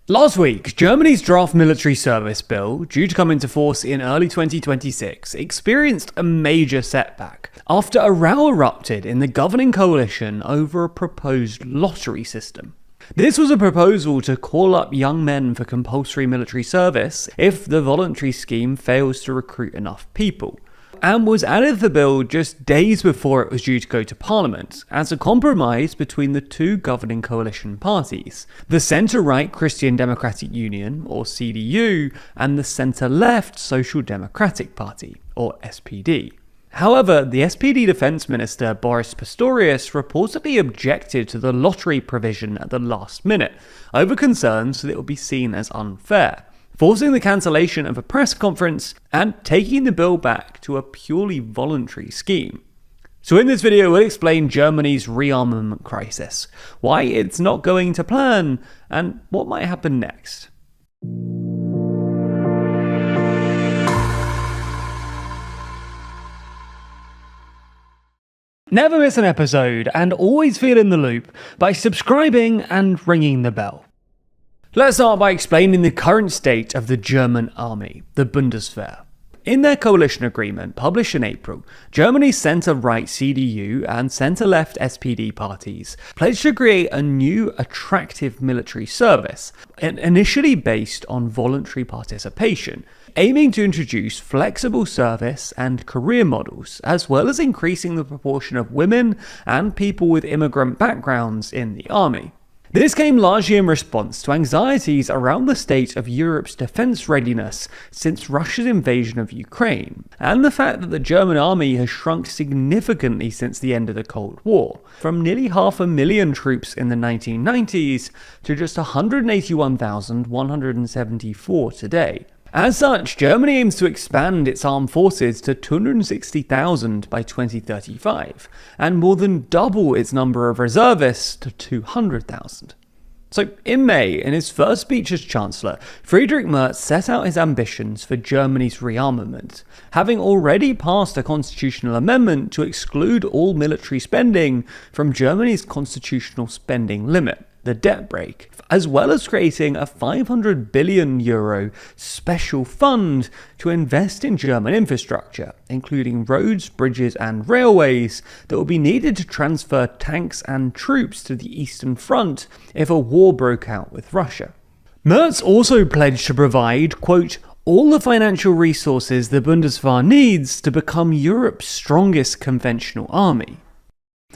Last week, Germany's draft military service bill, due to come into force in early 2026, experienced a major setback after a row erupted in the governing coalition over a proposed lottery system. This was a proposal to call up young men for compulsory military service if the voluntary scheme fails to recruit enough people, and was added to the bill just days before it was due to go to Parliament, as a compromise between the two governing coalition parties, the centre-right Christian Democratic Union, or CDU, and the centre-left Social Democratic Party, or SPD. However, the SPD Defence Minister Boris Pistorius reportedly objected to the lottery provision at the last minute, over concerns that it would be seen as unfair, forcing the cancellation of a press conference and taking the bill back to a purely voluntary scheme. So in this video, we'll explain Germany's rearmament crisis, why it's not going to plan, and what might happen next. Never miss an episode and always feel in the loop by subscribing and ringing the bell. Let's start by explaining the current state of the German army, the Bundeswehr. In their coalition agreement published in April, Germany's centre-right CDU and centre-left SPD parties pledged to create a new attractive military service, initially based on voluntary participation, aiming to introduce flexible service and career models, as well as increasing the proportion of women and people with immigrant backgrounds in the army. This came largely in response to anxieties around the state of Europe's defence readiness since Russia's invasion of Ukraine, and the fact that the German army has shrunk significantly since the end of the Cold War, from nearly 500,000 troops in the 1990s to just 181,174 today. As such, Germany aims to expand its armed forces to 260,000 by 2035, and more than double its number of reservists to 200,000. So, in May, in his first speech as Chancellor, Friedrich Merz set out his ambitions for Germany's rearmament, having already passed a constitutional amendment to exclude all military spending from Germany's constitutional spending limit, the debt brake, as well as creating a €500 billion special fund to invest in German infrastructure, including roads, bridges and railways that will be needed to transfer tanks and troops to the Eastern Front if a war broke out with Russia. Merz also pledged to provide, quote, all the financial resources the Bundeswehr needs to become Europe's strongest conventional army.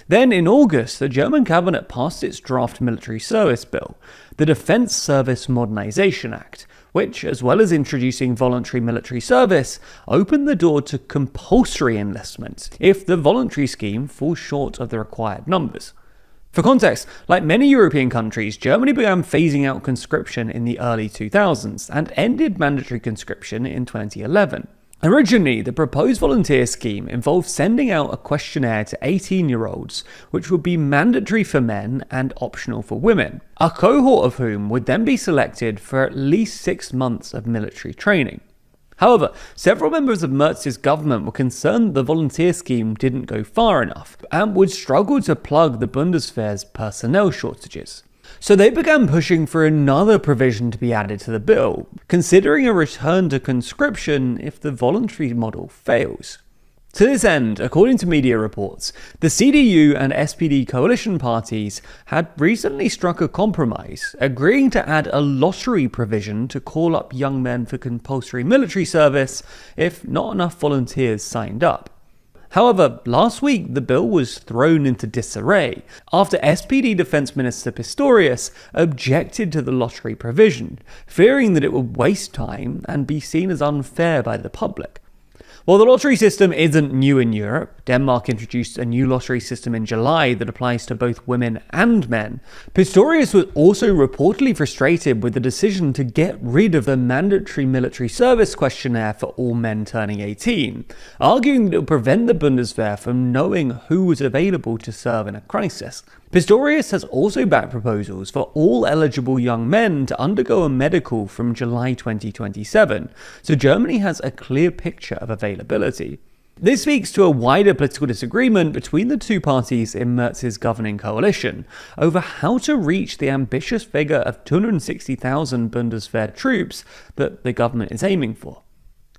Then in August, the German cabinet passed its draft military service bill, the Defence Service Modernisation Act, which, as well as introducing voluntary military service, opened the door to compulsory enlistment if the voluntary scheme falls short of the required numbers. For context, like many European countries, Germany began phasing out conscription in the early 2000s and ended mandatory conscription in 2011. Originally, the proposed volunteer scheme involved sending out a questionnaire to 18-year-olds, which would be mandatory for men and optional for women, a cohort of whom would then be selected for at least 6 months of military training. However, several members of Merz's government were concerned that the volunteer scheme didn't go far enough and would struggle to plug the Bundeswehr's personnel shortages. So they began pushing for another provision to be added to the bill, considering a return to conscription if the voluntary model fails. To this end, according to media reports, the CDU and SPD coalition parties had recently struck a compromise, agreeing to add a lottery provision to call up young men for compulsory military service if not enough volunteers signed up. However, last week the bill was thrown into disarray after SPD Defence Minister Pistorius objected to the lottery provision, fearing that it would waste time and be seen as unfair by the public. While the lottery system isn't new in Europe, Denmark introduced a new lottery system in July that applies to both women and men, Pistorius was also reportedly frustrated with the decision to get rid of the mandatory military service questionnaire for all men turning 18, arguing that it would prevent the Bundeswehr from knowing who was available to serve in a crisis. Pistorius has also backed proposals for all eligible young men to undergo a medical from July 2027, so Germany has a clear picture of availability. This speaks to a wider political disagreement between the two parties in Merz's governing coalition over how to reach the ambitious figure of 260,000 Bundeswehr troops that the government is aiming for.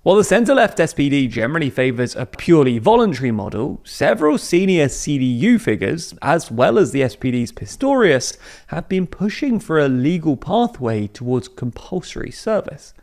While the centre-left SPD generally favours a purely voluntary model, several senior CDU figures, as well as the SPD's Pistorius, have been pushing for a legal pathway towards compulsory service.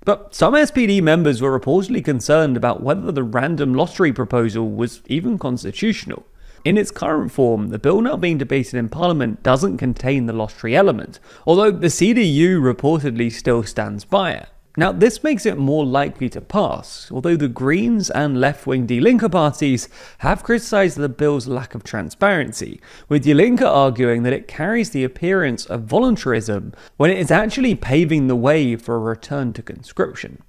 But some SPD members were reportedly concerned about whether the random lottery proposal was even constitutional. In its current form, the bill now being debated in Parliament doesn't contain the lottery element, although the CDU reportedly still stands by it. Now, this makes it more likely to pass, although the Greens and left-wing Die Linke parties have criticised the bill's lack of transparency, with Die Linke arguing that it carries the appearance of voluntarism when it is actually paving the way for a return to conscription.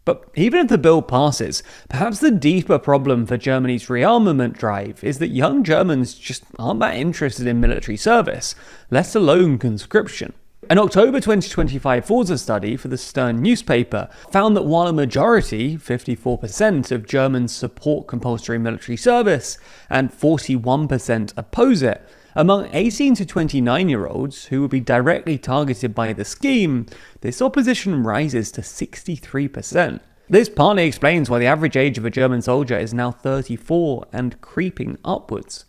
But even if the bill passes, perhaps the deeper problem for Germany's rearmament drive is that young Germans just aren't that interested in military service, let alone conscription. An October 2025 Forza study for the Stern newspaper found that while a majority, 54% of Germans support compulsory military service and 41% oppose it, among 18 to 29-year-olds who would be directly targeted by the scheme, this opposition rises to 63%. This partly explains why the average age of a German soldier is now 34 and creeping upwards.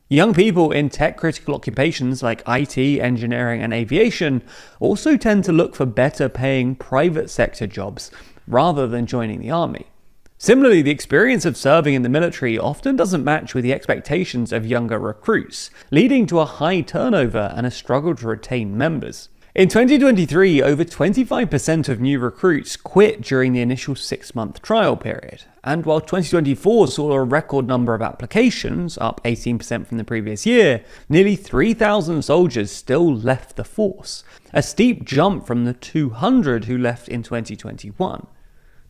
Young people in tech-critical occupations like IT, engineering, and aviation also tend to look for better-paying private sector jobs rather than joining the army. Similarly, the experience of serving in the military often doesn't match with the expectations of younger recruits, leading to a high turnover and a struggle to retain members. In 2023, over 25% of new recruits quit during the initial 6-month trial period, and while 2024 saw a record number of applications, up 18% from the previous year, nearly 3,000 soldiers still left the force, a steep jump from the 200 who left in 2021.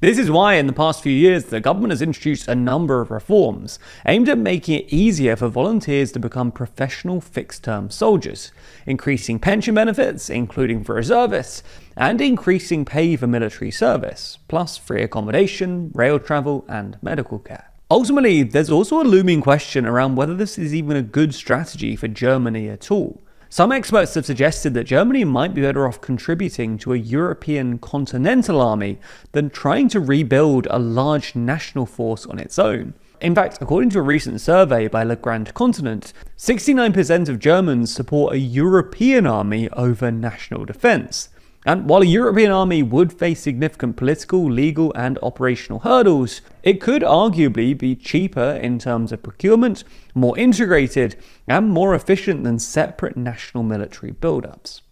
This is why in the past few years the government has introduced a number of reforms aimed at making it easier for volunteers to become professional fixed-term soldiers, increasing pension benefits, including for reservists, and increasing pay for military service, plus free accommodation, rail travel, and medical care. Ultimately, there's also a looming question around whether this is even a good strategy for Germany at all. Some experts have suggested that Germany might be better off contributing to a European continental army than trying to rebuild a large national force on its own. In fact, according to a recent survey by Le Grand Continent, 69% of Germans support a European army over national defense. And while a European army would face significant political, legal, and operational hurdles, it could arguably be cheaper in terms of procurement, more integrated, and more efficient than separate national military build-ups.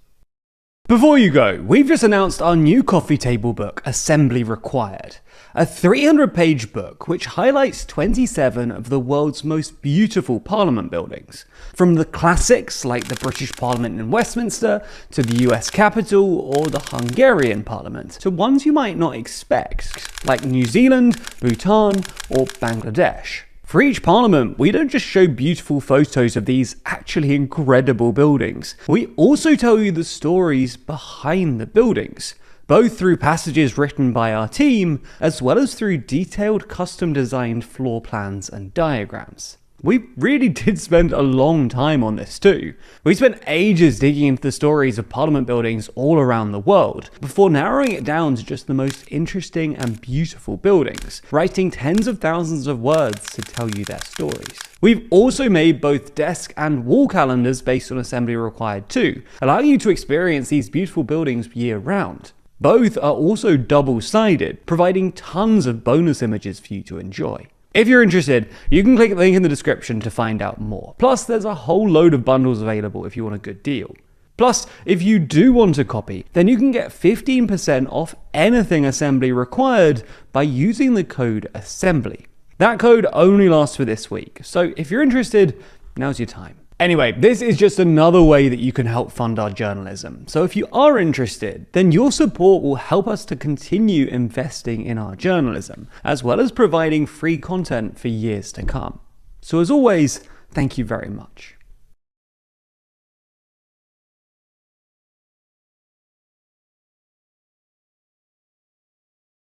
Before you go, we've just announced our new coffee table book, Assembly Required, a 300-page book which highlights 27 of the world's most beautiful parliament buildings, from the classics like the British Parliament in Westminster, to the US Capitol or the Hungarian Parliament, to ones you might not expect, like New Zealand, Bhutan, or Bangladesh. For each parliament, we don't just show beautiful photos of these actually incredible buildings. We also tell you the stories behind the buildings, both through passages written by our team, as well as through detailed custom-designed floor plans and diagrams. We really did spend a long time on this too. We spent ages digging into the stories of parliament buildings all around the world, before narrowing it down to just the most interesting and beautiful buildings, writing tens of thousands of words to tell you their stories. We've also made both desk and wall calendars based on Assembly Required too, allowing you to experience these beautiful buildings year-round. Both are also double-sided, providing tons of bonus images for you to enjoy. If you're interested, you can click the link in the description to find out more. Plus, there's a whole load of bundles available if you want a good deal. Plus, if you do want a copy, then you can get 15% off anything Assembly Required by using the code ASSEMBLY. That code only lasts for this week, so if you're interested, now's your time. Anyway, this is just another way that you can help fund our journalism. So if you are interested, then your support will help us to continue investing in our journalism, as well as providing free content for years to come. So as always, thank you very much.